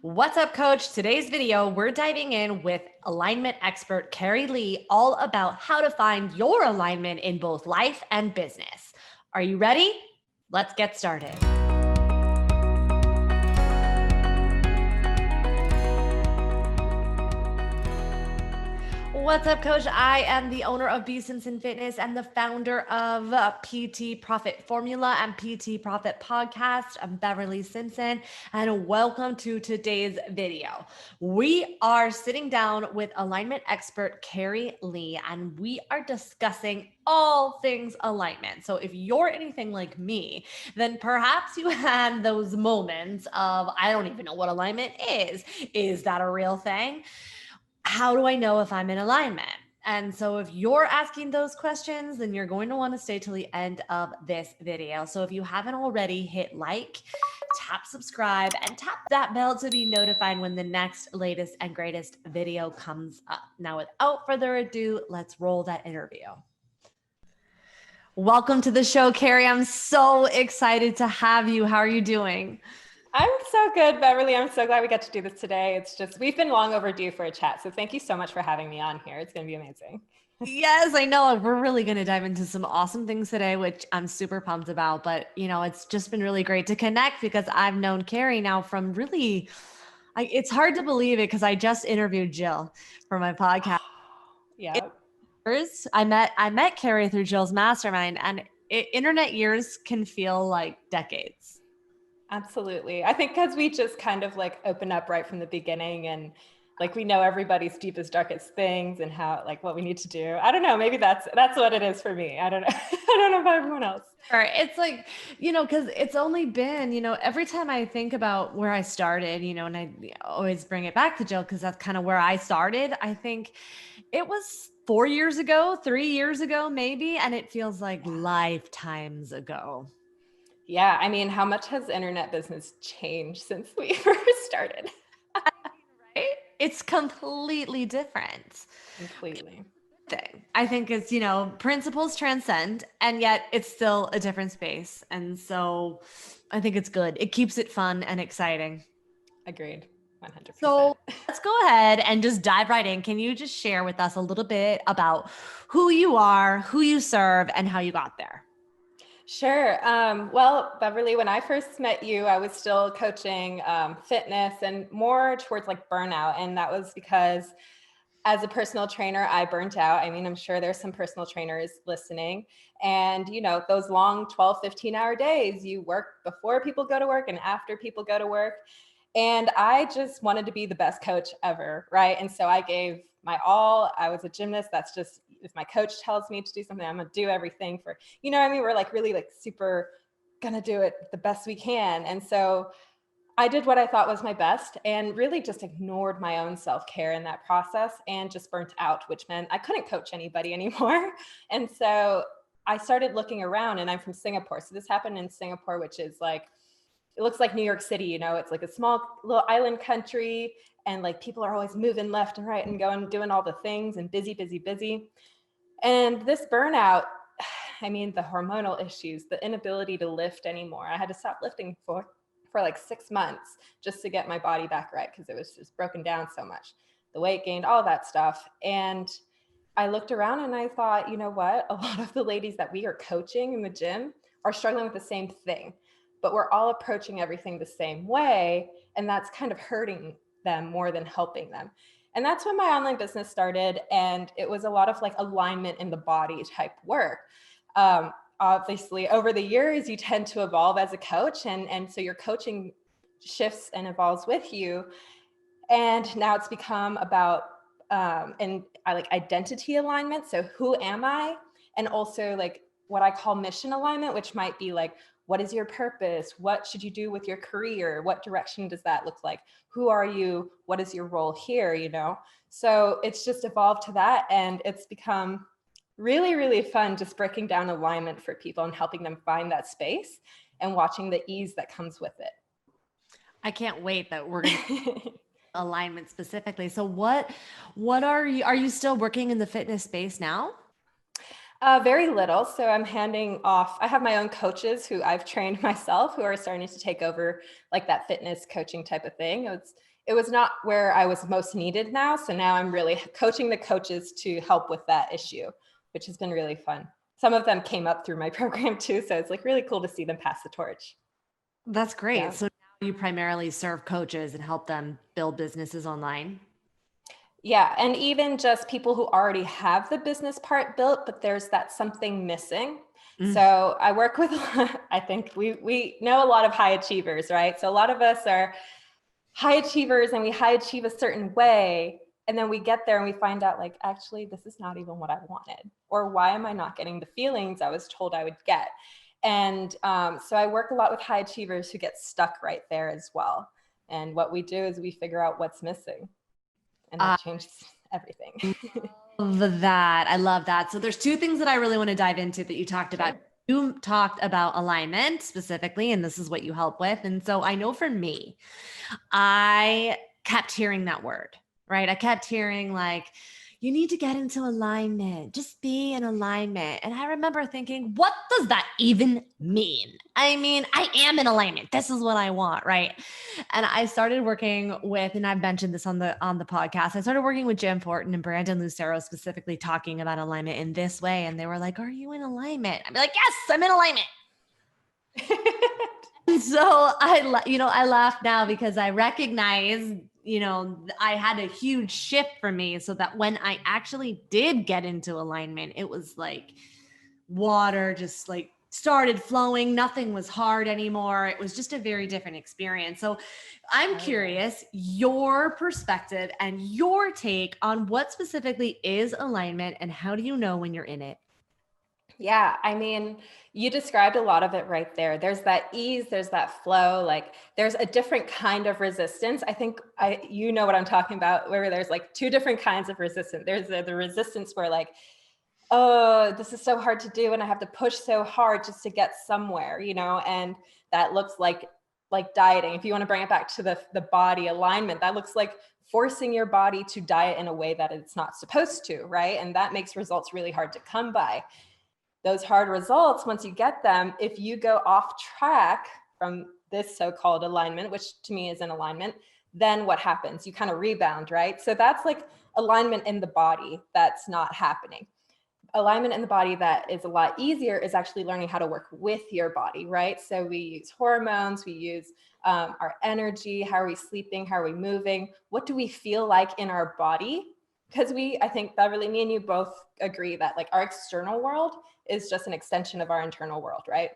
What's up, coach? Today's video, we're diving in with alignment expert Cari Lee, all about how to find your alignment in both life and business. Are you ready? Let's get started. What's up, coach? I am the owner of B Simpson Fitness and the founder of PT Profit Formula and PT Profit Podcast. I'm Beverly Simpson, and welcome to today's video. We are sitting down with alignment expert Cari Lee, and we are discussing all things alignment. So if you're anything like me, then perhaps you had those moments of, I don't even know what alignment is. Is that a real thing? How do I know if I'm in alignment? And so if you're asking those questions, then you're going to want to stay till the end of this video. So if you haven't already, hit like, tap subscribe, and tap that bell to be notified when the next latest and greatest video comes up. Now, without further ado, let's roll that interview. Welcome to the show, Cari. I'm so excited to have you. How are you doing? I'm so good, Beverly. I'm so glad we get to do this today. It's just, we've been long overdue for a chat. So thank you so much for having me on here. It's going to be amazing. Yes, I know. We're really going to dive into some awesome things today, which I'm super pumped about. But, it's just been really great to connect because I've known Cari now from really, it's hard to believe it because I just interviewed Jill for my podcast. Yeah. I met Cari through Jill's mastermind, and internet years can feel like decades. Absolutely. I think because we just kind of like open up right from the beginning and like we know everybody's deepest, darkest things and how like what we need to do. I don't know. Maybe that's what it is for me. I don't know. I don't know about everyone else. It's like, because it's only been, every time I think about where I started, and I always bring it back to Jill because that's kind of where I started. I think it was 4 years ago, 3 years ago, maybe. And it feels like lifetimes ago. Yeah. I mean, how much has internet business changed since we first started? Right? It's completely different. Completely. I think it's, principles transcend, and yet it's still a different space. And so I think it's good. It keeps it fun and exciting. Agreed. 100%. So let's go ahead and just dive right in. Can you just share with us a little bit about who you are, who you serve, and how you got there? Sure. Well, Beverly, when I first met you, I was still coaching fitness and more towards like burnout. And that was because as a personal trainer, I burnt out. I mean, I'm sure there's some personal trainers listening. And, those long 12, 15-hour days, you work before people go to work and after people go to work. And I just wanted to be the best coach ever, right? And so I gave my all. I was a gymnast. That's just, if my coach tells me to do something, I'm going to do everything for, we're like really like super going to do it the best we can. And so I did what I thought was my best and really just ignored my own self-care in that process and just burnt out, which meant I couldn't coach anybody anymore. And so I started looking around, and I'm from Singapore. So this happened in Singapore, which is like, it looks like New York City, it's like a small little island country, and like people are always moving left and right and going, doing all the things and busy, busy, busy. And this burnout, I mean, the hormonal issues, the inability to lift anymore. I had to stop lifting for like 6 months just to get my body back right because it was just broken down so much. The weight gained, all that stuff. And I looked around and I thought, you know what? A lot of the ladies that we are coaching in the gym are struggling with the same thing, but we're all approaching everything the same way. And that's kind of hurting them more than helping them. And that's when my online business started. And it was a lot of like alignment in the body type work. Obviously, over the years, you tend to evolve as a coach. And so your coaching shifts and evolves with you. And now it's become about and I like identity alignment. So who am I? And also like what I call mission alignment, which might be like, what is your purpose? What should you do with your career? What direction does that look like? Who are you? What is your role here? So it's just evolved to that. And it's become really, really fun just breaking down alignment for people and helping them find that space and watching the ease that comes with it. I can't wait that we're going to alignment specifically. So what are you still working in the fitness space now? Very little. So I'm handing off, I have my own coaches who I've trained myself who are starting to take over like that fitness coaching type of thing. It was not where I was most needed now. So now I'm really coaching the coaches to help with that issue, which has been really fun. Some of them came up through my program too. So it's like really cool to see them pass the torch. That's great. Yeah. So now you primarily serve coaches and help them build businesses online. Yeah, and even just people who already have the business part built, but there's that something missing. Mm. So I work with, I think we know a lot of high achievers, right? So a lot of us are high achievers and we high achieve a certain way. And then we get there and we find out like, actually, this is not even what I wanted. Or why am I not getting the feelings I was told I would get? And so I work a lot with high achievers who get stuck right there as well. And what we do is we figure out what's missing. And I that changes everything. love that. I love that. So there's two things that I really want to dive into that you talked about. Sure. You talked about alignment specifically, and this is what you help with. And so I know for me, I kept hearing that word, right? I kept hearing like, you need to get into alignment, just be in alignment. And I remember thinking, what does that even mean? I mean, I am in alignment. This is what I want, right? And I started working with, and I've mentioned this on the podcast. I started working with Jim Fortin and Brandon Lucero specifically talking about alignment in this way. And they were like, are you in alignment? I'd be like, yes, I'm in alignment. So I laugh now because I recognize, I had a huge shift for me so that when I actually did get into alignment, it was like water just like started flowing. Nothing was hard anymore. It was just a very different experience. So I'm curious your perspective and your take on what specifically is alignment and how do you know when you're in it? Yeah, I mean, you described a lot of it right there. There's that ease, there's that flow, like there's a different kind of resistance. I think you know what I'm talking about, where there's like two different kinds of resistance. There's the resistance where like, oh, this is so hard to do and I have to push so hard just to get somewhere, and that looks like dieting. If you want to bring it back to the body alignment, that looks like forcing your body to diet in a way that it's not supposed to, right? And that makes results really hard to come by. Those hard results, once you get them, if you go off track from this so-called alignment, which to me is an alignment, then what happens? You kind of rebound, right? So that's like alignment in the body that's not happening. Alignment in the body that is a lot easier is actually learning how to work with your body, right? So we use hormones, we use our energy, how are we sleeping, how are we moving, what do we feel like in our body? Because I think Beverly, me and you both agree that like our external world is just an extension of our internal world, right?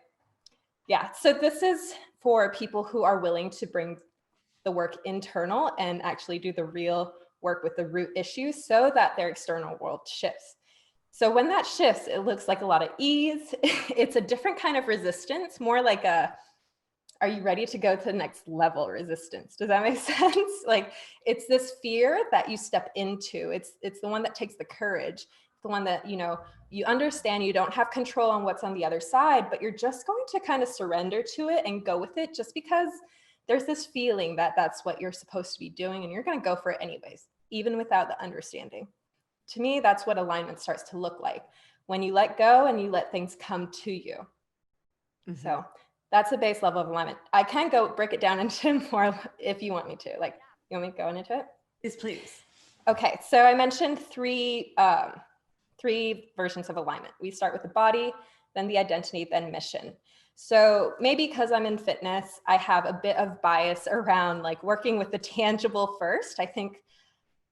Yeah, so this is for people who are willing to bring the work internal and actually do the real work with the root issues so that their external world shifts. So when that shifts, it looks like a lot of ease. It's a different kind of resistance, more like are you ready to go to the next level resistance? Does that make sense? Like it's this fear that you step into. It's the one that takes the courage, the one that, you understand you don't have control on what's on the other side, but you're just going to kind of surrender to it and go with it just because there's this feeling that that's what you're supposed to be doing and you're going to go for it anyways, even without the understanding. To me, that's what alignment starts to look like when you let go and you let things come to you. Mm-hmm. So that's the base level of alignment. I can go break it down into more if you want me to. Like, you want me to go into it? Yes, please. Okay, so I mentioned three versions of alignment. We start with the body, then the identity, then mission. So maybe because I'm in fitness, I have a bit of bias around like working with the tangible first. I think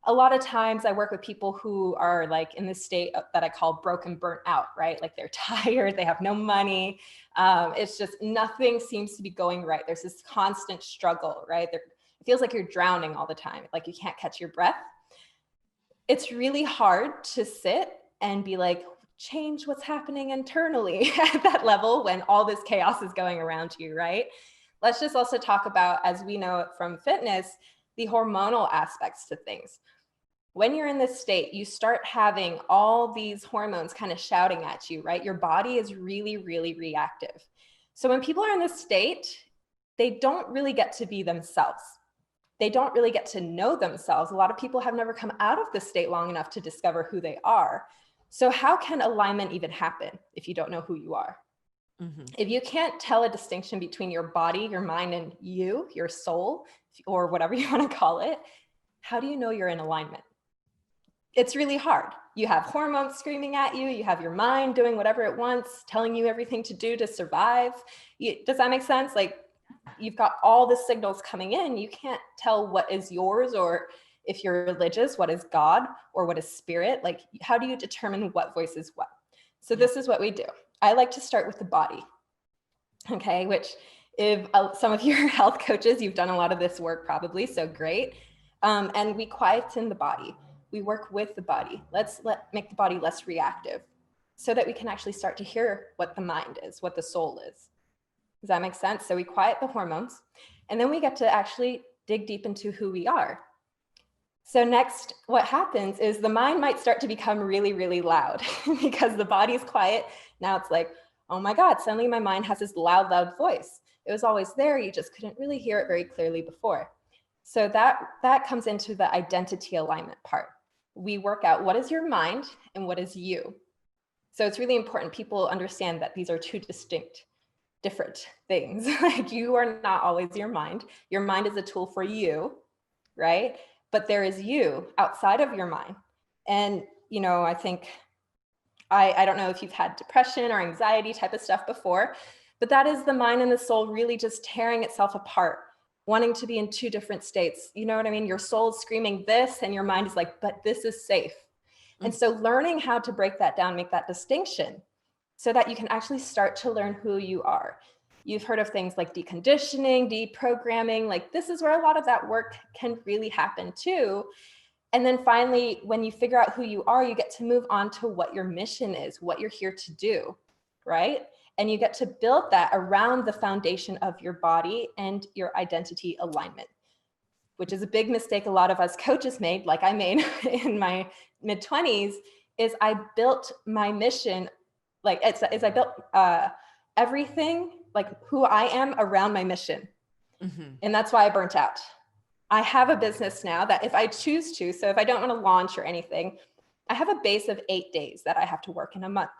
a lot of times I work with people who are like in this state that I call broken, burnt out, right? Like they're tired, they have no money. It's just nothing seems to be going right. There's this constant struggle, right? It feels like you're drowning all the time, like you can't catch your breath. It's really hard to sit and be like, change what's happening internally at that level when all this chaos is going around you, right? Let's just also talk about, as we know it from fitness, the hormonal aspects to things. When you're in this state, you start having all these hormones kind of shouting at you, right? Your body is really, really reactive. So when people are in this state, they don't really get to be themselves. They don't really get to know themselves. A lot of people have never come out of this state long enough to discover who they are. So how can alignment even happen if you don't know who you are? Mm-hmm. If you can't tell a distinction between your body, your mind, and you, your soul, or whatever you want to call it, how do you know you're in alignment? It's really hard. You have hormones screaming at you. You have your mind doing whatever it wants, telling you everything to do to survive. Does that make sense? Like, you've got all the signals coming in. You can't tell what is yours, or if you're religious, what is God or what is spirit? Like, how do you determine what voice is what? So this is what we do. I like to start with the body. Okay, which if some of your health coaches, you've done a lot of this work probably, so great. And we quieten the body. We work with the body. Let's make the body less reactive so that we can actually start to hear what the mind is, what the soul is. Does that make sense? So we quiet the hormones, and then we get to actually dig deep into who we are. So next, what happens is the mind might start to become really, really loud because the body's quiet. Now it's like, oh my God, suddenly my mind has this loud, loud voice. It was always there. You just couldn't really hear it very clearly before. So that comes into the identity alignment part. We work out what is your mind and what is you. So it's really important people understand that these are two distinct, different things. Like, you are not always your mind. Your mind is a tool for you, right? But there is you outside of your mind. And, I think, I don't know if you've had depression or anxiety type of stuff before, but that is the mind and the soul really just tearing itself apart, wanting to be in two different states. You know what I mean? Your soul's screaming this and your mind is like, but this is safe. And so learning how to break that down, make that distinction so that you can actually start to learn who you are. You've heard of things like deconditioning, deprogramming, like this is where a lot of that work can really happen too. And then finally, when you figure out who you are, you get to move on to what your mission is, what you're here to do, right? And you get to build that around the foundation of your body and your identity alignment, which is a big mistake a lot of us coaches made, like I made in my mid-20s, is I built my mission, like I built everything, like who I am, around my mission. Mm-hmm. And that's why I burnt out. I have a business now that if I choose to, so if I don't want to launch or anything, I have a base of 8 days that I have to work in a month.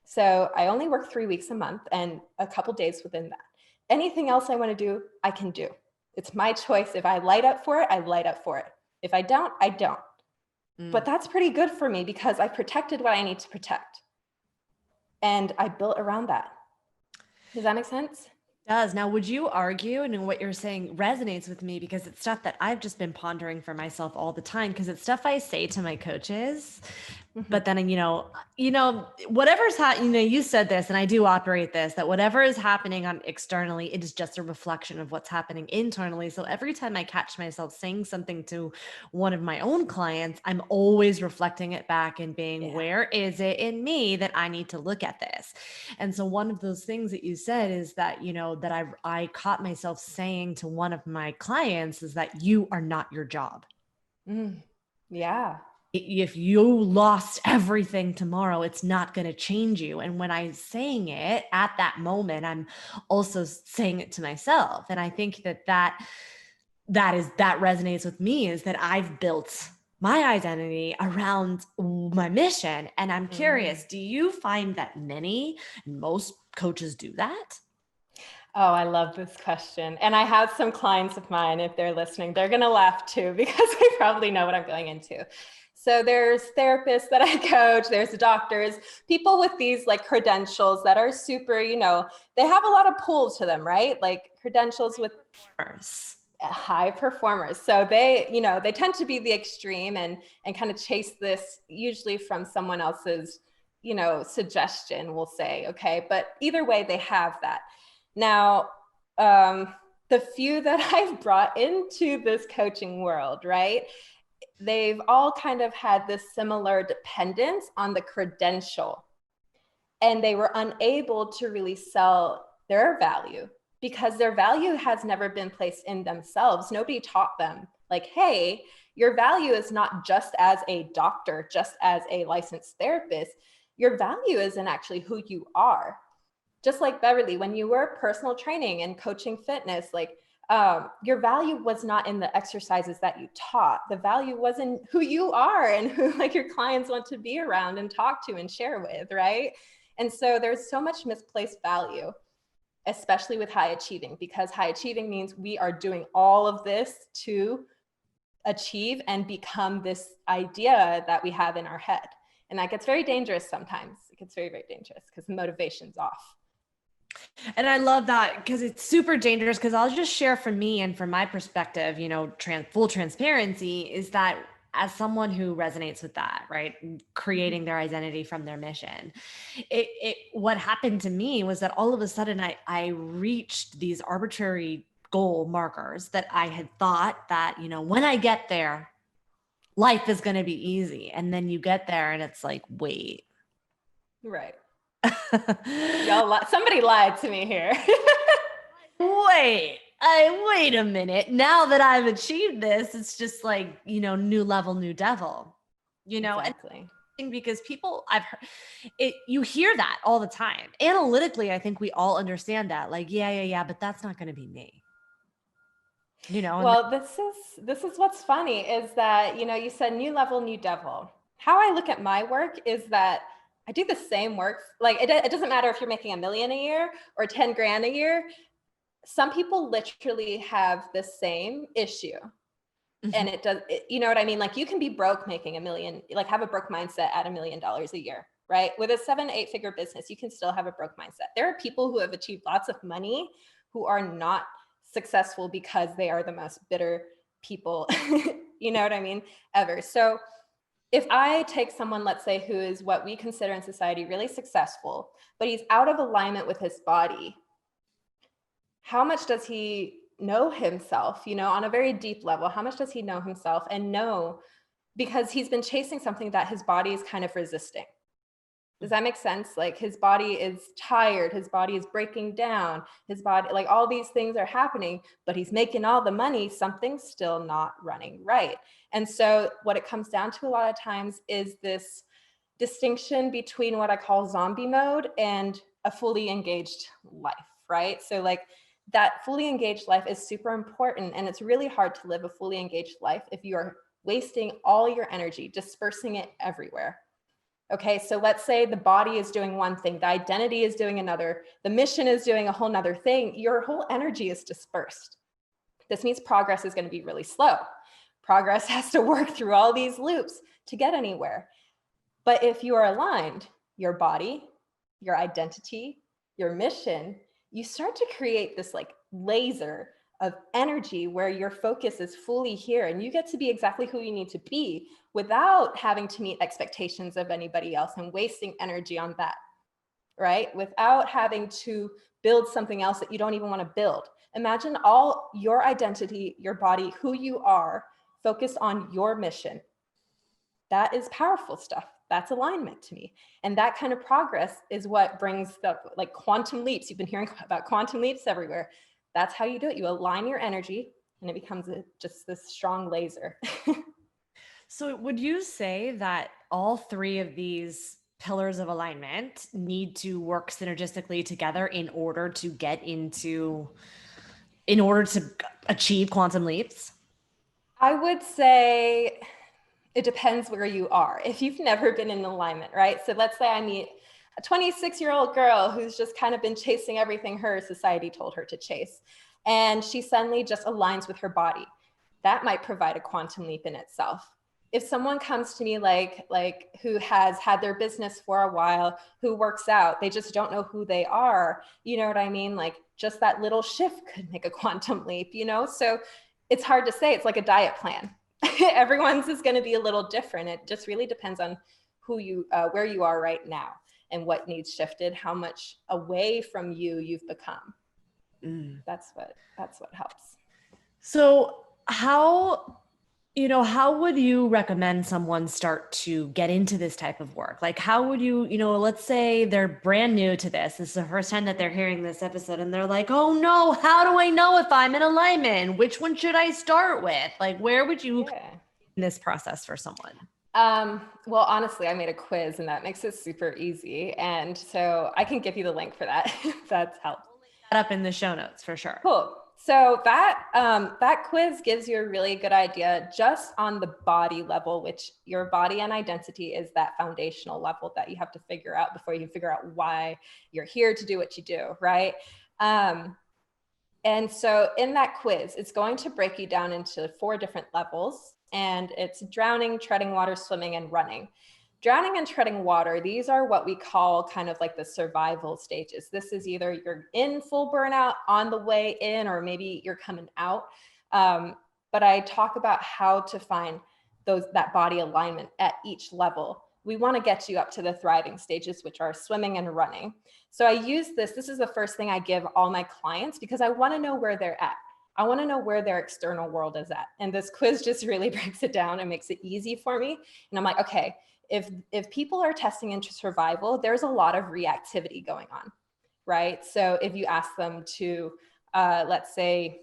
So I only work 3 weeks a month and a couple days within that. Anything else I want to do, I can do. It's my choice. If I light up for it, I light up for it. If I don't, I don't. But that's pretty good for me because I protected what I need to protect. And I built around that. Does that make sense? Does. Now, would you argue, and what you're saying resonates with me because it's stuff that I've just been pondering for myself all the time, because it's stuff I say to my coaches, but then, whatever's happening, you said this, and I do operate this, that whatever is happening on externally, it is just a reflection of what's happening internally. So every time I catch myself saying something to one of my own clients, I'm always reflecting it back and being, where is it in me that I need to look at this? And so one of those things that you said is that, that I caught myself saying to one of my clients is that you are not your job. Yeah. If you lost everything tomorrow, it's not going to change you. And when I'm saying it at that moment, I'm also saying it to myself. And I think that resonates with me, is that I've built my identity around my mission. And I'm curious, do you find that most coaches do that? Oh, I love this question. And I have some clients of mine, if they're listening, they're going to laugh too, because they probably know what I'm going into. So there's therapists that I coach, there's doctors, people with these like credentials that are super, they have a lot of pull to them, right? Like credentials with high performers. So they tend to be the extreme and kind of chase this usually from someone else's, suggestion, we'll say, okay? But either way, they have that. Now, the few that I've brought into this coaching world, right? They've all kind of had this similar dependence on the credential, and they were unable to really sell their value because their value has never been placed in themselves. Nobody taught them, like, hey, your value is not just as a doctor, just as a licensed therapist. Your value is in actually who you are. Just like Beverly, when you were personal training and coaching fitness, like your value was not in the exercises that you taught. The value was in who you are and who like your clients want to be around and talk to and share with, right? And so there's so much misplaced value, especially with high achieving, because high achieving means we are doing all of this to achieve and become this idea that we have in our head. And that gets very dangerous sometimes. It gets very, very dangerous because the motivation's off. And I love that because it's super dangerous, because I'll just share from me and from my perspective, full transparency is that as someone who resonates with that, right? Creating their identity from their mission. What happened to me was that all of a sudden I reached these arbitrary goal markers that I had thought that, when I get there, life is going to be easy. And then you get there and it's like, wait. Right. Somebody lied to me here. Wait a minute. Now that I've achieved this, it's just like, new level, new devil, Exactly. And because I've heard it, you hear that all the time. Analytically, I think we all understand that. Like, yeah, but that's not going to be me. Well, this is what's funny is that, you said new level, new devil. How I look at my work is that I do the same work. Like it doesn't matter if you're making $1 million a year or 10 grand a year. Some people literally have the same issue. Mm-hmm. And you know what I mean? Like you can be broke making $1 million, like have a broke mindset at $1 million a year, right? With a 7-8 figure business, you can still have a broke mindset. There are people who have achieved lots of money who are not successful because they are the most bitter people, you know what I mean, ever. So if I take someone, let's say, who is what we consider in society really successful, but he's out of alignment with his body, how much does he know himself, on a very deep level? How much does he know himself and know, because he's been chasing something that his body is kind of resisting? Does that make sense? Like his body is tired, his body is breaking down, his body, like all these things are happening, but he's making all the money, something's still not running right. And so what it comes down to a lot of times is this distinction between what I call zombie mode and a fully engaged life, right? So like that fully engaged life is super important, and it's really hard to live a fully engaged life if you are wasting all your energy, dispersing it everywhere. Okay, so let's say the body is doing one thing, the identity is doing another, the mission is doing a whole nother thing. Your whole energy is dispersed. This means progress is going to be really slow. Progress has to work through all these loops to get anywhere. But if you are aligned, your body, your identity, your mission, you start to create this like laser of energy where your focus is fully here and you get to be exactly who you need to be without having to meet expectations of anybody else and wasting energy on that, right? Without having to build something else that you don't even want to build. Imagine all your identity, your body, who you are, focused on your mission. That is powerful stuff. That's alignment to me. And that kind of progress is what brings the like quantum leaps. You've been hearing about quantum leaps everywhere. That's how you do it. You align your energy and it becomes just this strong laser. So would you say that all three of these pillars of alignment need to work synergistically together in order to achieve quantum leaps? I would say it depends where you are. If you've never been in alignment, right? So let's say I meet a 26-year-old girl who's just kind of been chasing everything her society told her to chase, and she suddenly just aligns with her body. That might provide a quantum leap in itself. If someone comes to me like who has had their business for a while, who works out, they just don't know who they are, you know what I mean? Like just that little shift could make a quantum leap, So it's hard to say. It's like a diet plan. Everyone's is going to be a little different. It just really depends on where you are right now and what needs shifted, how much away from you've become. That's what helps. So how would you recommend someone start to get into this type of work? Like, how would you, let's say they're brand new to this. This is the first time that they're hearing this episode and they're like, oh no, how do I know if I'm in alignment? Which one should I start with? Like, where would you in this process for someone? Well, honestly, I made a quiz and that makes it super easy. And so I can give you the link for that if that's helpful. That up in the show notes for sure. Cool. So that quiz gives you a really good idea just on the body level, which your body and identity is that foundational level that you have to figure out before you figure out why you're here to do what you do, right? And so in that quiz, it's going to break you down into 4 different levels, and it's drowning, treading water, swimming, and running. Drowning and treading water, these are what we call kind of like the survival stages. This is either you're in full burnout, on the way in, or maybe you're coming out. But I talk about how to find that body alignment at each level. We want to get you up to the thriving stages, which are swimming and running. So I use this is the first thing I give all my clients because I want to know where they're at. I want to know where their external world is at. And this quiz just really breaks it down and makes it easy for me. And I'm like, okay, if people are testing into survival, there's a lot of reactivity going on, right? So if you ask them to, let's say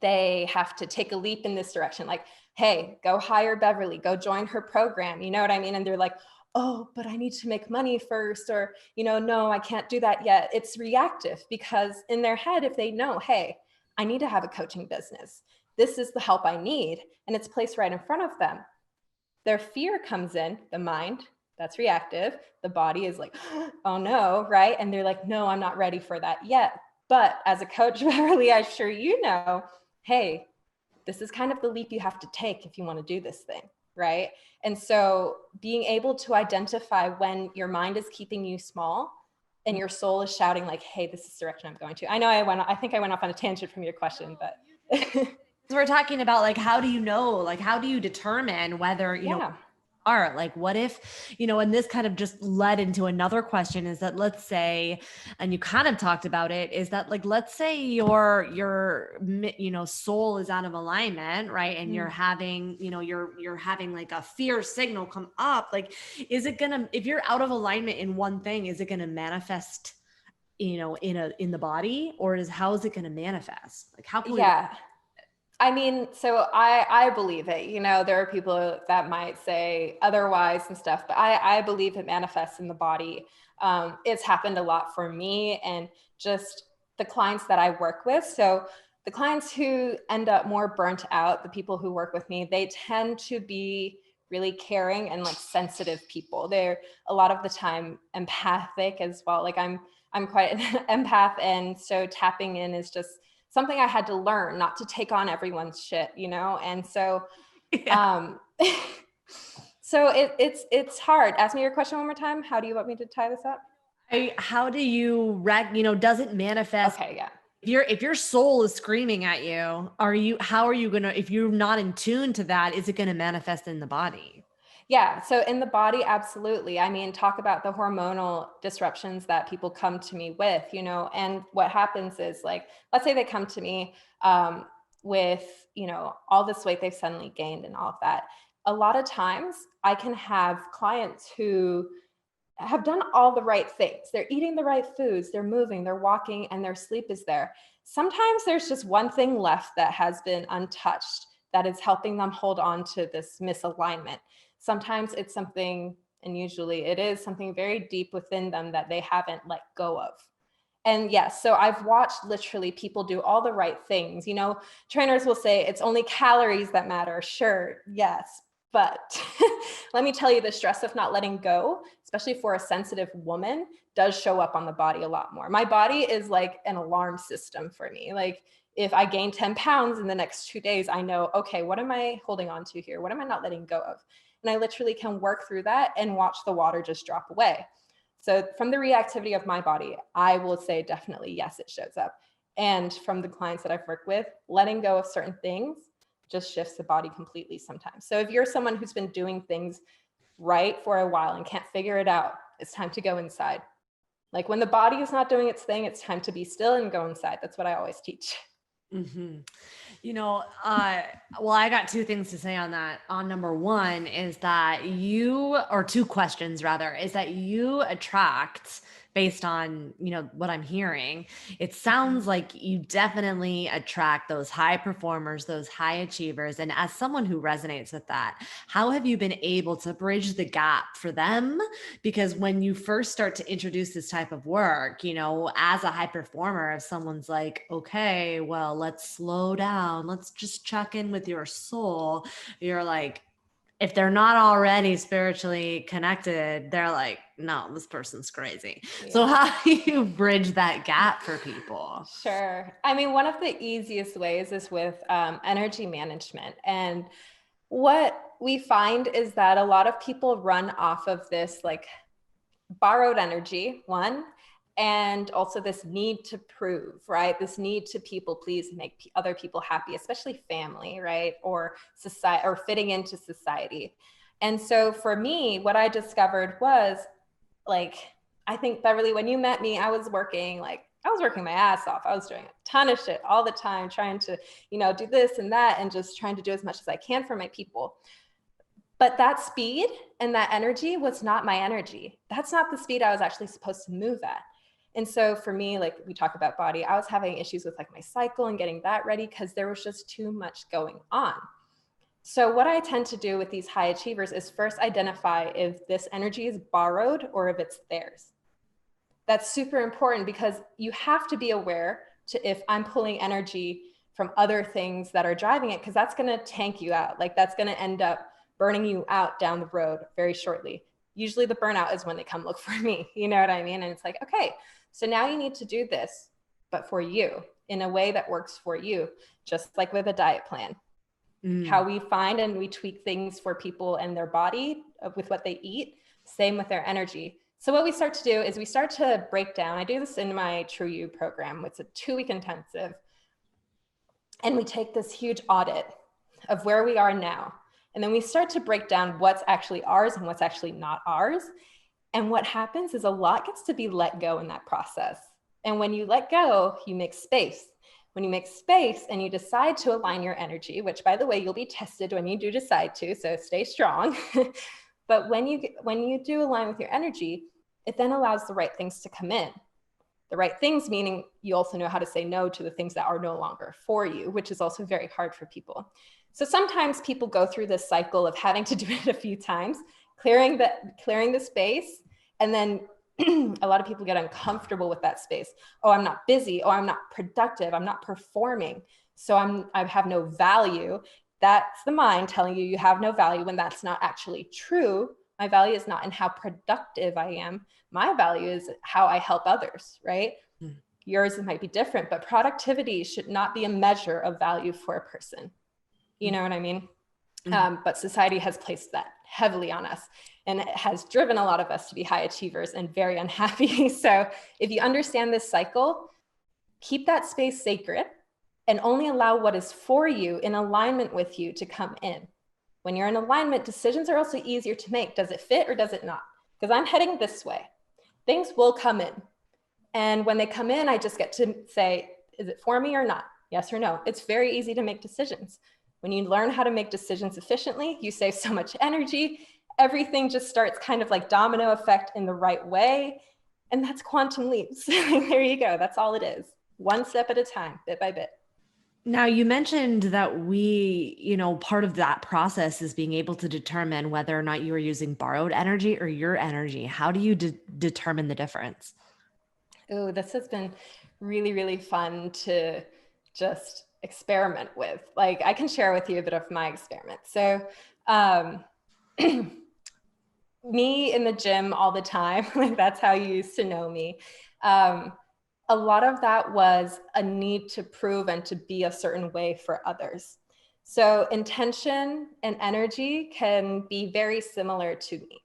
they have to take a leap in this direction, like, hey, go hire Beverly, go join her program. You know what I mean? And they're like, oh, but I need to make money first, or, no, I can't do that yet. It's reactive because in their head, if they know, hey, I need to have a coaching business, this is the help I need, and it's placed right in front of them. Their fear comes in, the mind, that's reactive. The body is like, oh no, right? And they're like, no, I'm not ready for that yet. But as a coach, Beverly, I'm sure you know, hey, this is kind of the leap you have to take if you want to do this thing, right? And so being able to identify when your mind is keeping you small and your soul is shouting like, hey, this is the direction I'm going to. I know I think I went off on a tangent from your question, but. So we're talking about like, how do you know, like, how do you determine whether, you know, are like, what if, and this kind of just led into another question is that, let's say, and you kind of talked about it, is that like, let's say your soul is out of alignment, right? And you're having, you're having like a fear signal come up. Like, is it gonna, if you're out of alignment in one thing, is it going to manifest, in the body, or how is it going to manifest? Like, how can we? I mean, so I believe it. There are people that might say otherwise and stuff, but I believe it manifests in the body. It's happened a lot for me and just the clients that I work with. So the clients who end up more burnt out, the people who work with me, they tend to be really caring and like sensitive people. They're a lot of the time empathic as well. Like I'm quite an empath, and so tapping in is just something I had to learn, not to take on everyone's shit, And so, so it's hard. Ask me your question one more time. How do you want me to tie this up? How do you does it manifest? Okay. Yeah. If your soul is screaming at you, how are you going to, if you're not in tune to that, is it going to manifest in the body? Yeah. So in the body, absolutely. I mean, talk about the hormonal disruptions that people come to me with, and what happens is, like, let's say they come to me with, all this weight they've suddenly gained and all of that. A lot of times I can have clients who have done all the right things. They're eating the right foods, they're moving, they're walking, and their sleep is there. Sometimes there's just one thing left that has been untouched that is helping them hold on to this misalignment. Sometimes it's something, and usually it is something very deep within them that they haven't let go of. And yes, so I've watched literally people do all the right things. Trainers will say it's only calories that matter. Sure, yes. But let me tell you, the stress of not letting go, especially for a sensitive woman, does show up on the body a lot more. My body is like an alarm system for me. Like, if I gain 10 pounds in the next 2 days, I know, okay, what am I holding on to here? What am I not letting go of? And I literally can work through that and watch the water just drop away. So from the reactivity of my body, I will say definitely, yes, it shows up. And from the clients that I've worked with, letting go of certain things just shifts the body completely sometimes. So if you're someone who's been doing things right for a while and can't figure it out, it's time to go inside. Like, when the body is not doing its thing, it's time to be still and go inside. That's what I always teach. Mm-hmm. Well, I got 2 things to say on that. On number 1 is that two questions rather, is that you attract based on, what I'm hearing, it sounds like you definitely attract those high performers, those high achievers. And as someone who resonates with that, how have you been able to bridge the gap for them? Because when you first start to introduce this type of work, as a high performer, if someone's like, okay, well, let's slow down, let's just check in with your soul, you're like, if they're not already spiritually connected, they're like, no, this person's crazy. Yeah. So how do you bridge that gap for people? Sure. I mean, one of the easiest ways is with energy management. And what we find is that a lot of people run off of this like borrowed energy, one, and also this need to prove, right? This need to people please, make other people happy, especially family, right? Or society, or fitting into society. And so for me, what I discovered was like, I think, Beverly, when you met me, I was working my ass off. I was doing a ton of shit all the time, trying to, do this and that, and just trying to do as much as I can for my people. But that speed and that energy was not my energy. That's not the speed I was actually supposed to move at. And so for me, like we talk about body, I was having issues with like my cycle and getting that ready because there was just too much going on. So what I tend to do with these high achievers is first identify if this energy is borrowed or if it's theirs. That's super important because you have to be aware to if I'm pulling energy from other things that are driving it, because that's going to tank you out. Like that's going to end up burning you out down the road very shortly. Usually the burnout is when they come look for me. You know what I mean? And it's like, okay, so now you need to do this, but for you in a way that works for you, just like with a diet plan. How we find and we tweak things for people and their body with what they eat, same with their energy. So what we start to do is we start to break down. I do this in my True You program. It's a 2-week intensive. And we take this huge audit of where we are now. And then we start to break down what's actually ours and what's actually not ours. And what happens is a lot gets to be let go in that process. And when you let go, you make space. When you make space and you decide to align your energy, which by the way, you'll be tested when you do decide to, so stay strong. But when you do align with your energy, it then allows the right things to come in. The right things meaning you also know how to say no to the things that are no longer for you, which is also very hard for people. So sometimes people go through this cycle of having to do it a few times, clearing the space, and then a lot of people get uncomfortable with that space. Oh, I'm not busy. Oh, I'm not productive. I'm not performing. So I have no value. That's the mind telling you have no value when that's not actually true. My value is not in how productive I am. My value is how I help others, right? Yours might be different, but productivity should not be a measure of value for a person. You know what I mean? But society has placed that heavily on us, and it has driven a lot of us to be high achievers and very unhappy. So if you understand this cycle, keep that space sacred and only allow what is for you in alignment with you to come in. When you're in alignment, decisions are also easier to make. Does it fit or does it not? Because I'm heading this way. Things will come in. And when they come in, I just get to say, is it for me or not? Yes or no. It's very easy to make decisions. When you learn how to make decisions efficiently, you save so much energy. Everything just starts kind of like domino effect in the right way. And that's quantum leaps. There you go. That's all it is. One step at a time, bit by bit. Now, you mentioned that part of that process is being able to determine whether or not you are using borrowed energy or your energy. How do you determine the difference? Oh, this has been really, really fun to just experiment with. Like, I can share with you a bit of my experiment. So, me in the gym all the time, like that's how you used to know me. A lot of that was a need to prove and to be a certain way for others. So intention and energy can be very similar to me.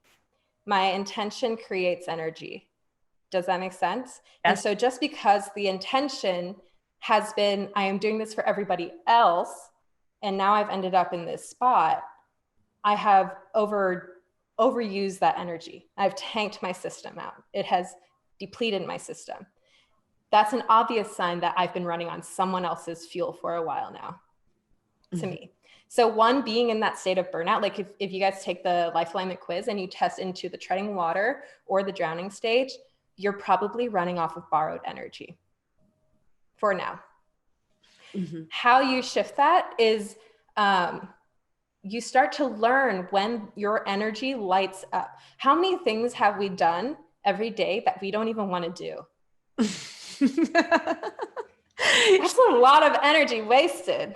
My intention creates energy. Does that make sense? Yes. And so just because the intention has been, I am doing this for everybody else, and now I've ended up in this spot, I have overused that energy. I've tanked my system out. It has depleted my system. That's an obvious sign that I've been running on someone else's fuel for a while now, to me. So one, being in that state of burnout, like if you guys take the life alignment quiz and you test into the treading water or the drowning stage, you're probably running off of borrowed energy for now. Mm-hmm. How you shift that is you start to learn when your energy lights up. How many things have we done every day that we don't even want to do? That's a lot of energy wasted.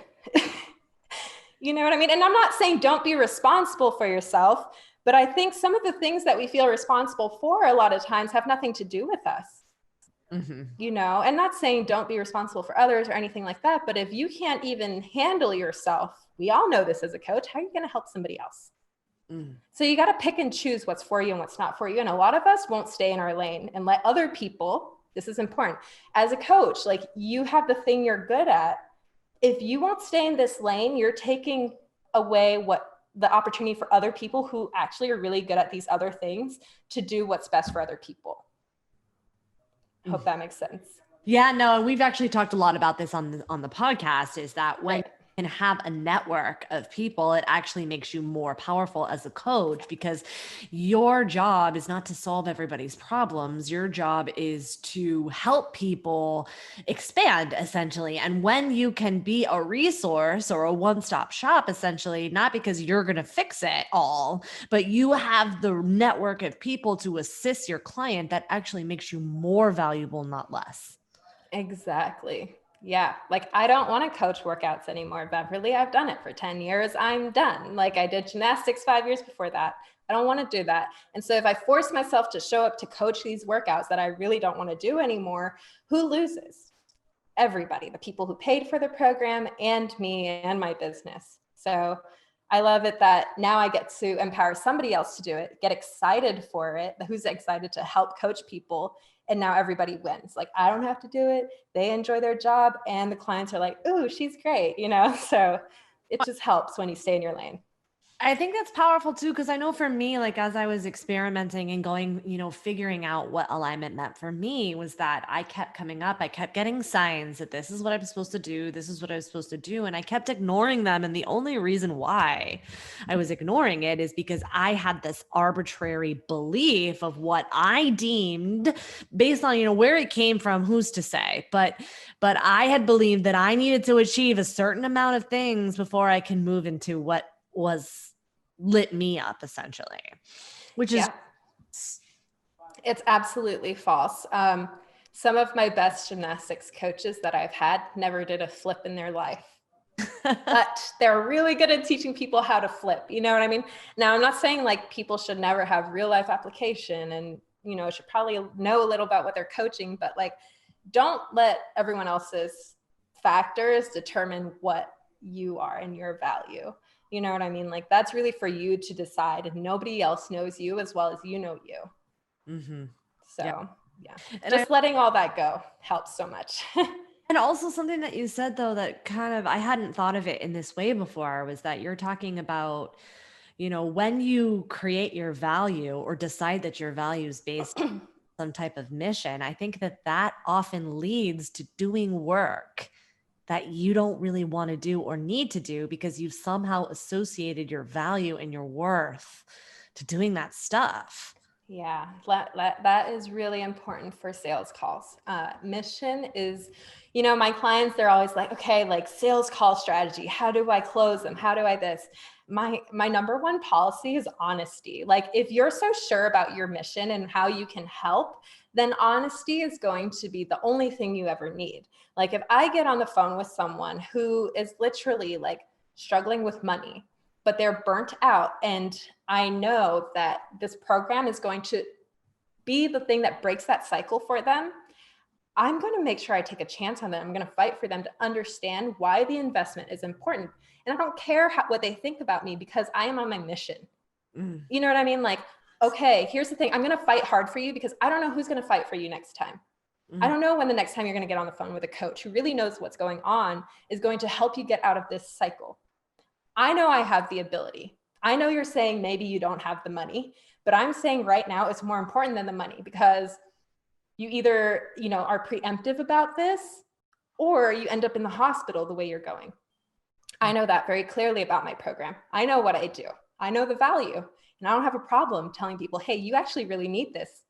You know what I mean? And I'm not saying don't be responsible for yourself, but I think some of the things that we feel responsible for a lot of times have nothing to do with us. Mm-hmm. You know, and not saying don't be responsible for others or anything like that, but if you can't even handle yourself, we all know this as a coach, how are you going to help somebody else? So you got to pick and choose what's for you and what's not for you. And a lot of us won't stay in our lane and let other people, this is important. As a coach, like you have the thing you're good at. If you won't stay in this lane, you're taking away the opportunity for other people who actually are really good at these other things to do what's best for other people. Hope that makes sense. Yeah, no, and we've actually talked a lot about this on the podcast, is that when you can have a network of people, it actually makes you more powerful as a coach, because your job is not to solve everybody's problems. Your job is to help people expand, essentially. And when you can be a resource or a one-stop shop, essentially, not because you're going to fix it all, but you have the network of people to assist your client, that actually makes you more valuable, not less. Exactly. Yeah. Like I don't want to coach workouts anymore, Beverly. I've done it for 10 years. I'm done. Like I did gymnastics 5 years before that. I don't want to do that. And so if I force myself to show up to coach these workouts that I really don't want to do anymore, who loses? Everybody, the people who paid for the program and me and my business. So I love it that now I get to empower somebody else to do it, get excited for it, who's excited to help coach people. And now everybody wins. Like I don't have to do it. They enjoy their job and the clients are like, ooh, she's great, you know? So it just helps when you stay in your lane. I think that's powerful too, because I know for me, like as I was experimenting and going, figuring out what alignment meant for me, was that I kept coming up. I kept getting signs that this is what I'm supposed to do. This is what I was supposed to do. And I kept ignoring them. And the only reason why I was ignoring it is because I had this arbitrary belief of what I deemed, based on, where it came from, who's to say, but I had believed that I needed to achieve a certain amount of things before I can move into what was lit me up, essentially, which is it's absolutely false. Some of my best gymnastics coaches that I've had never did a flip in their life, but they're really good at teaching people how to flip. You know what I mean? Now, I'm not saying like people should never have real life application and, should probably know a little about what they're coaching, but like, don't let everyone else's factors determine what you are and your value. You know what I mean? Like that's really for you to decide, and nobody else knows you as well as you know you. Mm-hmm. So yeah. And just letting all that go helps so much. And also something that you said though, that kind of, I hadn't thought of it in this way before, was that you're talking about, when you create your value or decide that your value is based on some type of mission, I think that often leads to doing work that you don't really want to do or need to do, because you've somehow associated your value and your worth to doing that stuff. Yeah, that is really important for sales calls. Mission is, my clients, they're always like, okay, like sales call strategy. How do I close them? How do I this? My number one policy is honesty. Like if you're so sure about your mission and how you can help, then honesty is going to be the only thing you ever need. Like if I get on the phone with someone who is literally like struggling with money, but they're burnt out, and I know that this program is going to be the thing that breaks that cycle for them, I'm going to make sure I take a chance on them. I'm going to fight for them to understand why the investment is important. And I don't care what they think about me, because I am on my mission. You know what I mean? Like, okay, here's the thing. I'm going to fight hard for you because I don't know who's going to fight for you next time. I don't know when the next time you're going to get on the phone with a coach who really knows what's going on is going to help you get out of this cycle. I know I have the ability. I know you're saying maybe you don't have the money, but I'm saying right now it's more important than the money, because you either, are preemptive about this or you end up in the hospital the way you're going. I know that very clearly about my program. I know what I do. I know the value, and I don't have a problem telling people, hey, you actually really need this.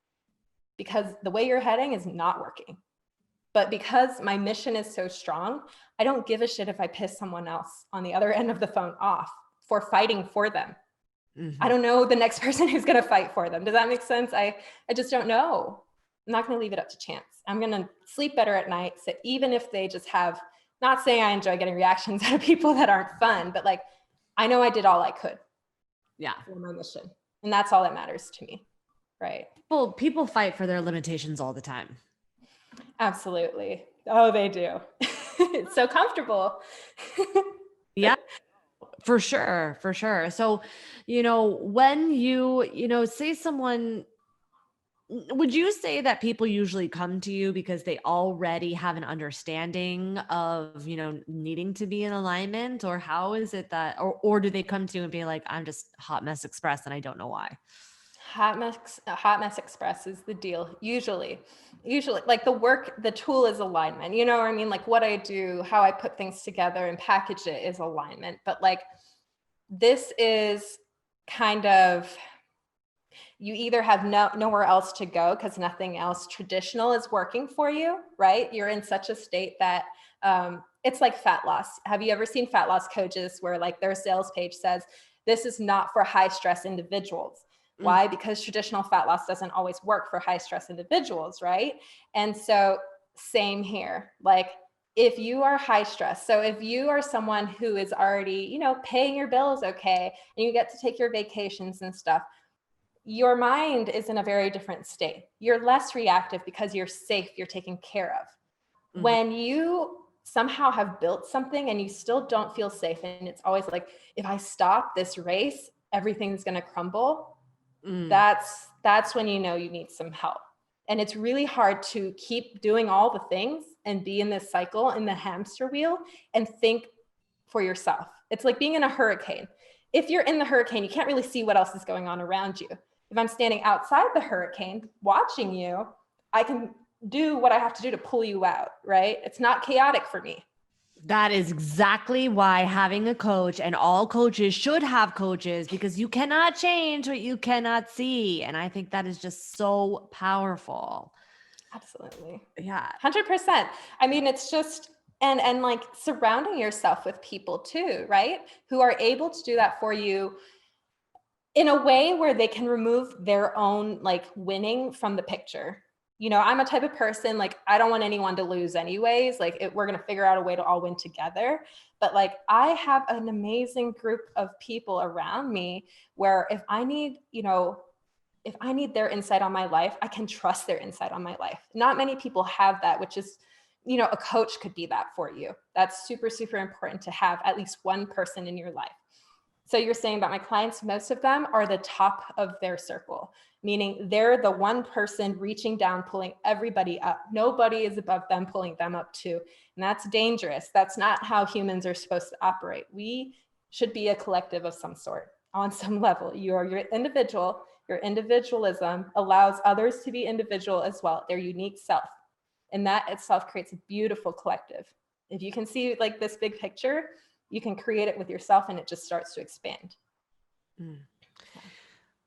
because the way you're heading is not working. But because my mission is so strong, I don't give a shit if I piss someone else on the other end of the phone off for fighting for them. Mm-hmm. I don't know the next person who's going to fight for them. Does that make sense? I just don't know. I'm not going to leave it up to chance. I'm going to sleep better at night. So even if they just have, not saying I enjoy getting reactions out of people that aren't fun, but like, I know I did all I could. Yeah. For my mission. And that's all that matters to me. Right. Well, people fight for their limitations all the time. Absolutely. Oh, they do. It's so comfortable. Yeah, for sure. For sure. So, when you say someone, would you say that people usually come to you because they already have an understanding of, needing to be in alignment, or how is it that, or do they come to you and be like, I'm just hot mess express and I don't know why? Hot mess express is the deal. Usually like the tool is alignment. You know what I mean? Like what I do, how I put things together and package it is alignment. But like, this is kind of, you either have nowhere else to go because nothing else traditional is working for you, right? You're in such a state that it's like fat loss. Have you ever seen fat loss coaches where like their sales page says, this is not for high stress individuals? Why? Because traditional fat loss doesn't always work for high stress individuals, right? And so same here, like if you are high stress, so if you are someone who is already, paying your bills okay, and you get to take your vacations and stuff, your mind is in a very different state. You're less reactive because you're safe, you're taken care of. Mm-hmm. When you somehow have built something and you still don't feel safe, and it's always like, if I stop this race, everything's going to crumble. That's when you need some help. And it's really hard to keep doing all the things and be in this cycle, in the hamster wheel, and think for yourself. It's like being in a hurricane. If you're in the hurricane, you can't really see what else is going on around you. If I'm standing outside the hurricane watching you, I can do what I have to do to pull you out, right? It's not chaotic for me. That is exactly why having a coach, and all coaches should have coaches, because you cannot change what you cannot see. And I think that is just so powerful. Absolutely. Yeah. 100%. I mean, it's just, and like surrounding yourself with people too, right? Who are able to do that for you in a way where they can remove their own like winning from the picture. I'm a type of person, like, I don't want anyone to lose anyways. Like we're going to figure out a way to all win together. But like, I have an amazing group of people around me where if I need their insight on my life, I can trust their insight on my life. Not many people have that, which is, a coach could be that for you. That's super, super important to have at least one person in your life. So you're saying about my clients, most of them are the top of their circle, meaning they're the one person reaching down, pulling everybody up. Nobody is above them, pulling them up too. And that's dangerous. That's not how humans are supposed to operate. We should be a collective of some sort on some level. You're your individual. Your individualism allows others to be individual as well, their unique self. And that itself creates a beautiful collective. If you can see like this big picture, you can create it with yourself and it just starts to expand.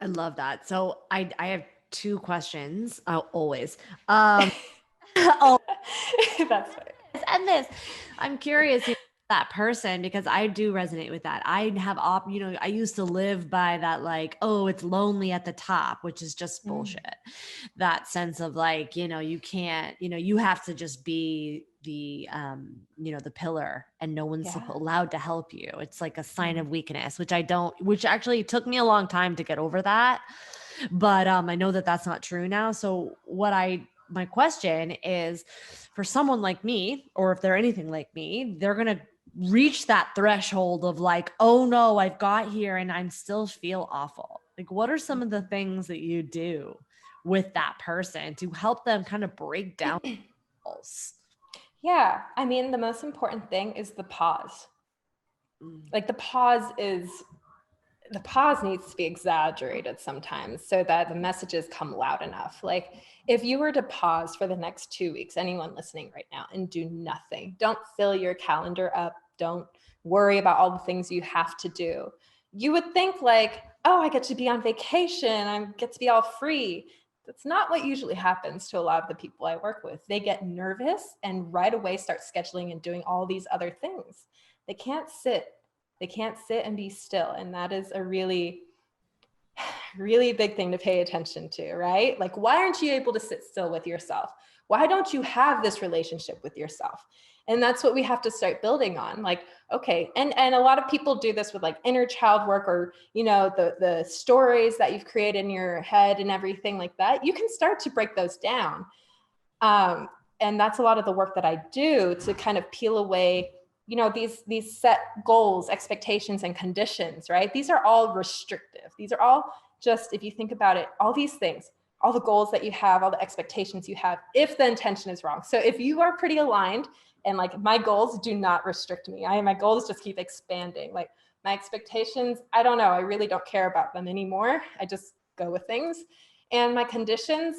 I love that. So I have two questions. Always. That's right. And this, I'm curious, that person, because I do resonate with that. I have I used to live by that, like, oh, it's lonely at the top, which is just bullshit. That sense of like, you can't, you have to just be the the pillar, and no one's allowed to help you. It's like a sign of weakness, which actually took me a long time to get over that. But I know that that's not true now. So my question is, for someone like me, or if they're anything like me, they're going to reach that threshold of like, oh no, I've got here and I still feel awful. Like, what are some of the things that you do with that person to help them kind of break down walls? Yeah. I mean, the most important thing is the pause. Like the pause needs to be exaggerated sometimes so that the messages come loud enough. Like if you were to pause for the next 2 weeks, anyone listening right now, and do nothing, don't fill your calendar up, don't worry about all the things you have to do. You would think like, oh, I get to be on vacation, I get to be all free. That's not what usually happens to a lot of the people I work with. They get nervous and right away start scheduling and doing all these other things. They can't sit. They can't sit and be still. And that is a really, really big thing to pay attention to, right? Like, why aren't you able to sit still with yourself? Why don't you have this relationship with yourself? And that's what we have to start building on. Like, okay, and a lot of people do this with like inner child work, or, you know, the stories that you've created in your head and everything like that. You can start to break those down. And that's a lot of the work that I do to kind of peel away, you know, these set goals, expectations, and conditions, right? These are all restrictive. These are all just, if you think about it, all these things, all the goals that you have, all the expectations you have, if the intention is wrong. So if you are pretty aligned and like, my goals do not restrict me. My goals just keep expanding. Like, my expectations, I don't know, I really don't care about them anymore. I just go with things. And my conditions,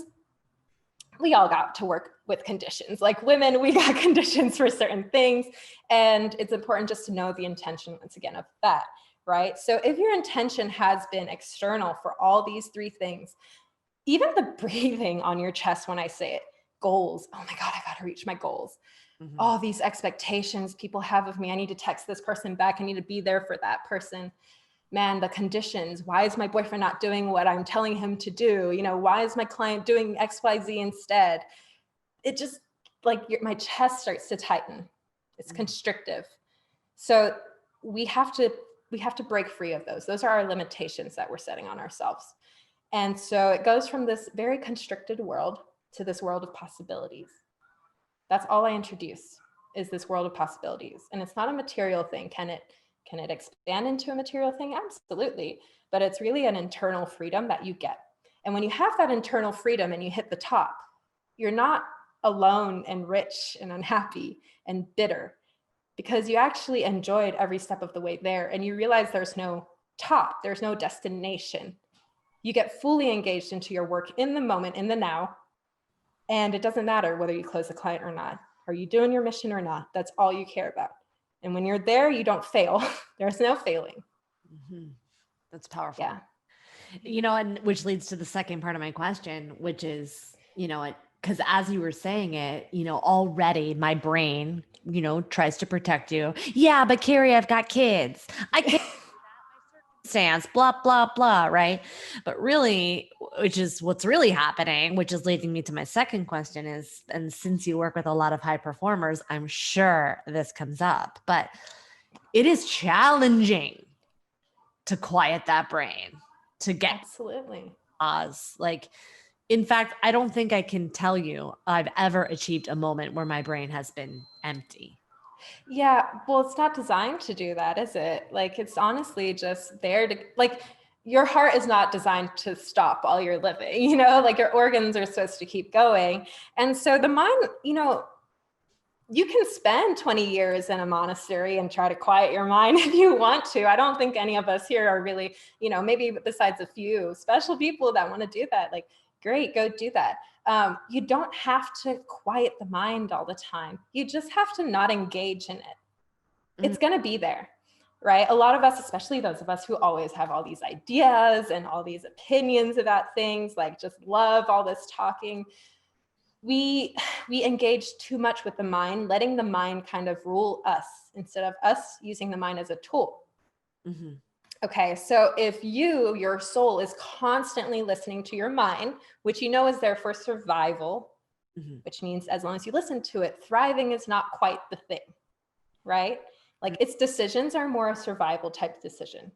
we all got to work with conditions. Like women, we got conditions for certain things. And it's important just to know the intention, once again, of that, right? So if your intention has been external for all these three things, even the breathing on your chest when I say it, goals, oh my God, I got to reach my goals. All these expectations people have of me. I need to text this person back. I need to be there for that person. Man, the conditions. Why is my boyfriend not doing what I'm telling him to do? You know, why is my client doing XYZ instead? It just, like, my chest starts to tighten. It's constrictive. So we have to break free of those. Those are our limitations that we're setting on ourselves. And so it goes from this very constricted world to this world of possibilities. That's all I introduce, is this world of possibilities. And it's not a material thing. Can it expand into a material thing? Absolutely. But it's really an internal freedom that you get. And when you have that internal freedom and you hit the top, you're not alone and rich and unhappy and bitter, because you actually enjoyed every step of the way there. And you realize there's no top, there's no destination. You get fully engaged into your work in the moment, in the now. And it doesn't matter whether you close the client or not. Are you doing your mission or not? That's all you care about. And when you're there, you don't fail. There's no failing. That's powerful. Yeah. You know, and which leads to the second part of my question, which is, you know, because as you were saying it, you know, already my brain, you know, tries to protect you. Yeah, but Cari, I've got kids. I can't stance, blah, blah, blah, right? But really, which is what's really happening, which is leading me to my second question is, and since you work with a lot of high performers, I'm sure this comes up, but it is challenging to quiet that brain, to get absolutely pause. Like, in fact, I don't think I can tell you I've ever achieved a moment where my brain has been empty. Yeah, well, it's not designed to do that, is it? Like, it's honestly just there to, like, your heart is not designed to stop while you're living, you know, like your organs are supposed to keep going. And so the mind, you know, you can spend 20 years in a monastery and try to quiet your mind if you want to. I don't think any of us here are really, you know, maybe besides a few special people that want to do that. Like, great, go do that. You don't have to quiet the mind all the time. You just have to not engage in it. It's going to be there, right? A lot of us, especially those of us who always have all these ideas and all these opinions about things, like just love all this talking. We engage too much with the mind, letting the mind kind of rule us instead of us using the mind as a tool. Okay, so if your soul is constantly listening to your mind, which you know is there for survival, which means as long as you listen to it, thriving is not quite the thing, right? Like, its decisions are more a survival type decision.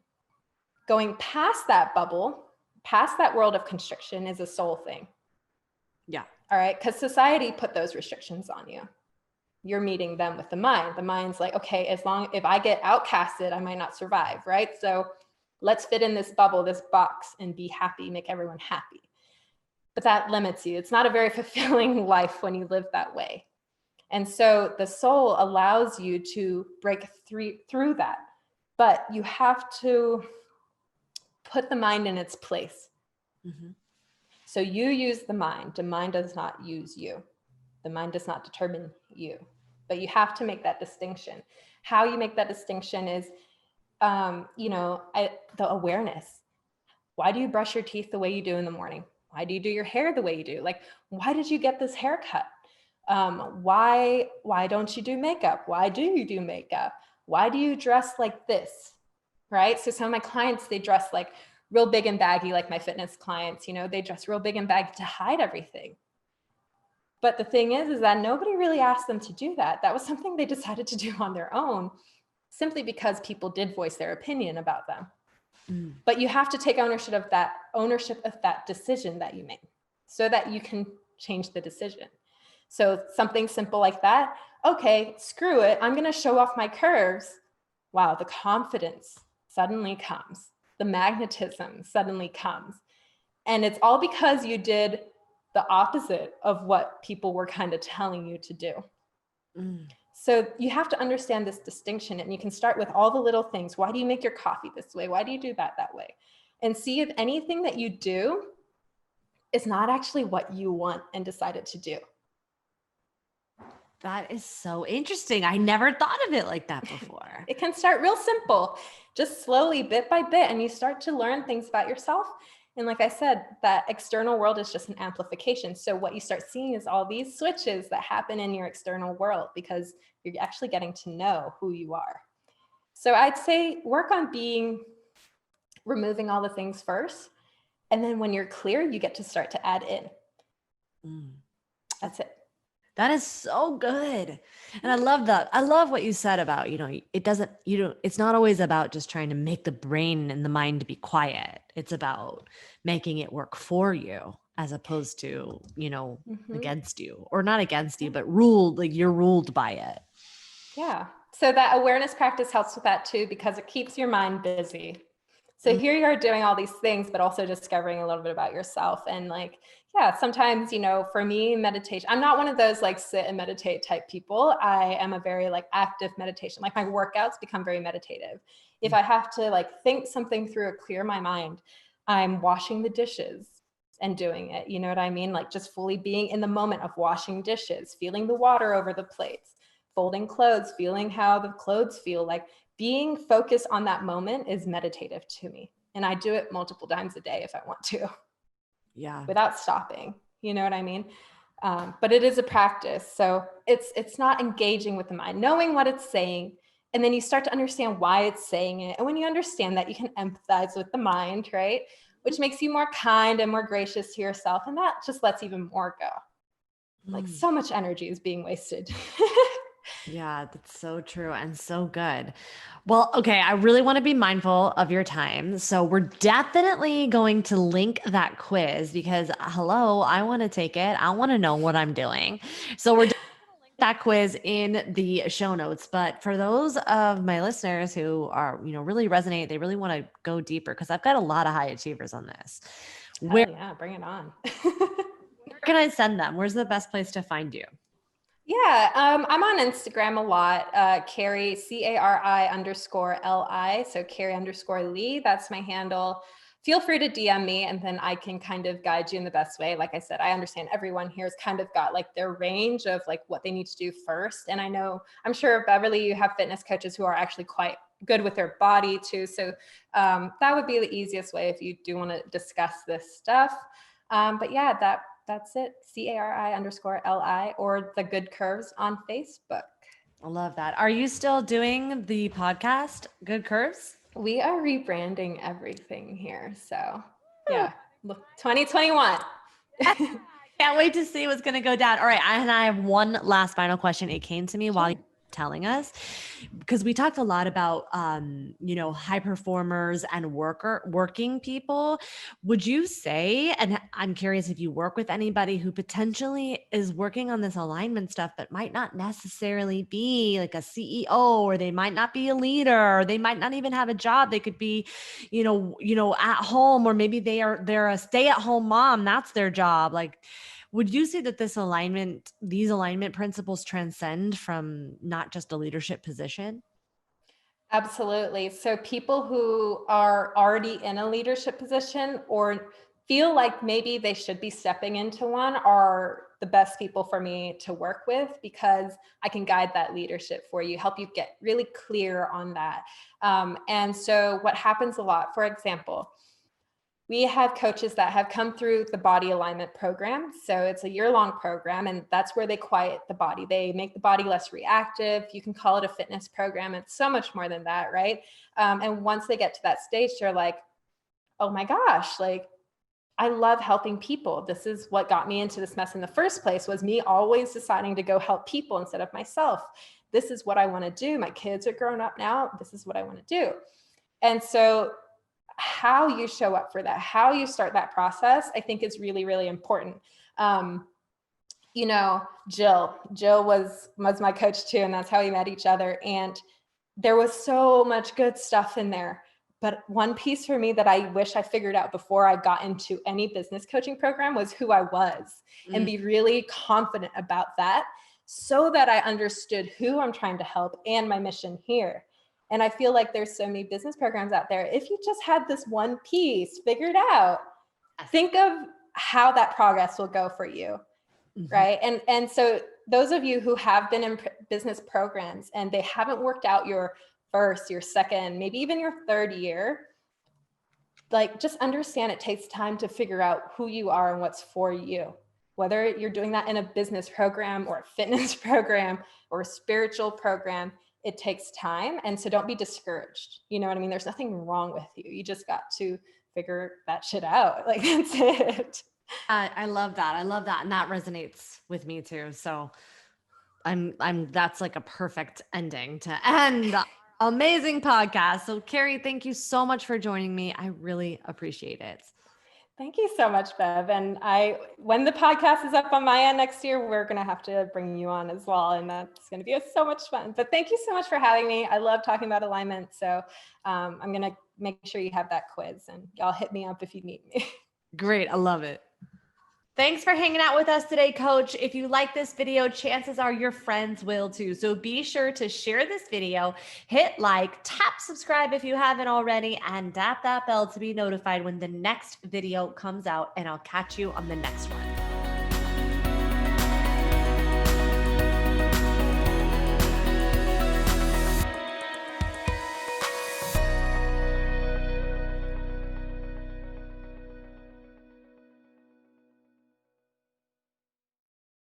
Going past that bubble, past that world of constriction, is a soul thing. Yeah. All right, because society put those restrictions on you. You're meeting them with the mind. The mind's like, okay, if I get outcasted, I might not survive, right? So let's fit in this bubble, this box, and be happy, make everyone happy. But that limits you. It's not a very fulfilling life when you live that way. And so the soul allows you to break through that. But you have to put the mind in its place. So you use the mind. The mind does not use you. The mind does not determine you. But you have to make that distinction. How you make that distinction is, the awareness. Why do you brush your teeth the way you do in the morning? Why do you do your hair the way you do? Like, why did you get this haircut? Why don't you do makeup? Why do you do makeup? Why do you dress like this? Right? So some of my clients, they dress like real big and baggy, like my fitness clients, they dress real big and baggy to hide everything. But the thing is that nobody really asked them to do that. That was something they decided to do on their own, simply because people did voice their opinion about them. But you have to take ownership of that decision that you made so that you can change the decision. So something simple like that. Okay, screw it. I'm going to show off my curves. Wow, the confidence suddenly comes. The magnetism suddenly comes. And it's all because you did the opposite of what people were kind of telling you to do. So you have to understand this distinction, and you can start with all the little things. Why do you make your coffee this way? Why do you do that way? And see if anything that you do is not actually what you want and decided to do. That is so interesting. I never thought of it like that before. It can start real simple, just slowly, bit by bit, and you start to learn things about yourself. And like I said, that external world is just an amplification. So what you start seeing is all these switches that happen in your external world because you're actually getting to know who you are. So I'd say work on removing all the things first. And then when you're clear, you get to start to add in. That's it. That is so good. And I love that. I love what you said about, it's not always about just trying to make the brain and the mind to be quiet. It's about making it work for you as opposed to, against you, or not against you, but ruled, like you're ruled by it. Yeah. So that awareness practice helps with that too, because it keeps your mind busy. So here you are doing all these things, but also discovering a little bit about yourself. And sometimes, for me, meditation, I'm not one of those like sit and meditate type people. I am a very active meditation. Like my workouts become very meditative. If I have to think something through or clear my mind, I'm washing the dishes and doing it. You know what I mean? Just fully being in the moment of washing dishes, feeling the water over the plates, folding clothes, feeling how the clothes feel. Being focused on that moment is meditative to me. And I do it multiple times a day if I want to. Yeah. Without stopping. You know what I mean? But it is a practice. So it's not engaging with the mind, knowing what it's saying. And then you start to understand why it's saying it. And when you understand that, you can empathize with the mind, right? Which makes you more kind and more gracious to yourself. And that just lets even more go. So much energy is being wasted. Yeah, that's so true and so good. Well, okay, I really want to be mindful of your time. So we're definitely going to link that quiz because hello, I want to take it. I want to know what I'm doing. So we're definitely going to link that quiz in the show notes. But for those of my listeners who are, really resonate, they really want to go deeper because I've got a lot of high achievers on this. Yeah, bring it on. Where can I send them? Where's the best place to find you? Yeah, I'm on Instagram a lot. Cari, CARI_LI. So Cari_Lee. That's my handle. Feel free to DM me and then I can kind of guide you in the best way. Like I said, I understand everyone here has kind of got their range of what they need to do first. And I'm sure Beverly, you have fitness coaches who are actually quite good with their body too. So that would be the easiest way if you do want to discuss this stuff. But yeah, that's it. CARI_LI or The Good Curves on Facebook. I love that. Are you still doing the podcast, Good Curves? We are rebranding everything here. So yeah, 2021. Can't wait to see what's going to go down. All right. I have one last final question. It came to me while you were telling us, because we talked a lot about, high performers and working people. Would you say, and I'm curious if you work with anybody who potentially is working on this alignment stuff, but might not necessarily be like a CEO, or they might not be a leader, or they might not even have a job. They could be, at home, or maybe they're a stay-at-home mom. That's their job. Would you say that these alignment principles transcend from not just a leadership position? Absolutely. So people who are already in a leadership position or feel like maybe they should be stepping into one are the best people for me to work with, because I can guide that leadership for you, help you get really clear on that. And so what happens a lot, for example, We have coaches that have come through the body alignment program. So it's a year-long program, and that's where they quiet the body. They make the body less reactive. You can call it a fitness program. It's so much more than that, right? And once they get to that stage, they're like, oh my gosh, like, I love helping people. This is what got me into this mess in the first place, was me always deciding to go help people instead of myself. This is what I want to do. My kids are grown up now. This is what I want to do. And so how you show up for that, how you start that process, I think is really, really important. You know, Jill was my coach too, and that's how we met each other. And there was so much good stuff in there. But one piece for me that I wish I figured out before I got into any business coaching program was who I was, and be really confident about that, so that I understood who I'm trying to help and my mission here. And I feel like there's so many business programs out there. If you just had this one piece figured out, think of how that progress will go for you, right? And so those of you who have been in business programs and they haven't worked out your first, your second, maybe even your third year, like, just understand it takes time to figure out who you are and what's for you. Whether you're doing that in a business program or a fitness program or a spiritual program, it takes time. And so don't be discouraged. You know what I mean? There's nothing wrong with you. You just got to figure that shit out. Like, that's it. I love that. I love that. And that resonates with me too. So that's like a perfect ending to end the amazing podcast. So Cari, thank you so much for joining me. I really appreciate it. Thank you so much, Bev. And when the podcast is up on my end next year, we're going to have to bring you on as well. And that's going to be so much fun. But thank you so much for having me. I love talking about alignment. So I'm going to make sure you have that quiz, and y'all hit me up if you need me. Great. I love it. Thanks for hanging out with us today, Coach. If you like this video, chances are your friends will too. So be sure to share this video, hit like, tap subscribe if you haven't already, and tap that bell to be notified when the next video comes out. And I'll catch you on the next one.